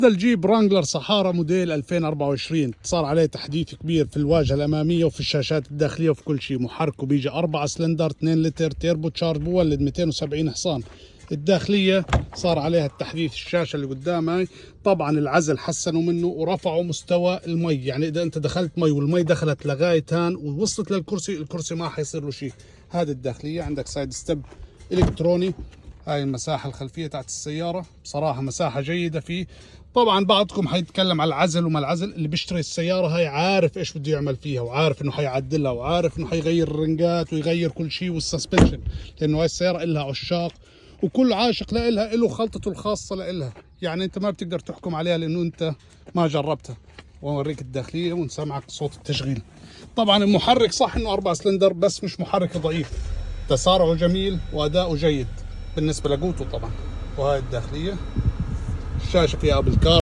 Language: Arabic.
هذا الجيب رانجلر صحارى موديل 2024 صار عليه تحديث كبير في الواجهة الأمامية وفي الشاشات الداخلية وفي كل شيء. محرك وبيجي 4 سلندر 2 لتر تيربو تشارج بولد 270 حصان. الداخلية صار عليها التحديث، الشاشة اللي قدامي طبعا العزل حسنوا منه ورفعوا مستوى المي، يعني إذا أنت دخلت مي والمي دخلت لغاية هان ووصلت للكرسي، الكرسي ما حيصير له شيء. هذه الداخلية عندك سايد ستيب إلكتروني. هاي المساحة الخلفية تاعت السيارة بصراحة مساحة جيدة فيه. طبعا بعضكم حيتكلم على العزل وما العزل، اللي بيشتري السيارة هاي عارف ايش بده يعمل فيها وعارف انه حيعدلها وعارف انه حيغير الرنجات ويغير كل شيء والسسبنشن، لانه هاي السيارة إلها عشاق وكل عاشق لها له خلطته الخاصة لها. يعني انت ما بتقدر تحكم عليها لانه انت ما جربتها. واوريك الداخلية ونسمعك صوت التشغيل. طبعا المحرك صح انه 4 سلندر بس مش محرك ضعيف، تسارعه جميل واداؤه جيد بالنسبة لقوته طبعا. وهاي الداخلية، الشاشة فيها ابل كار.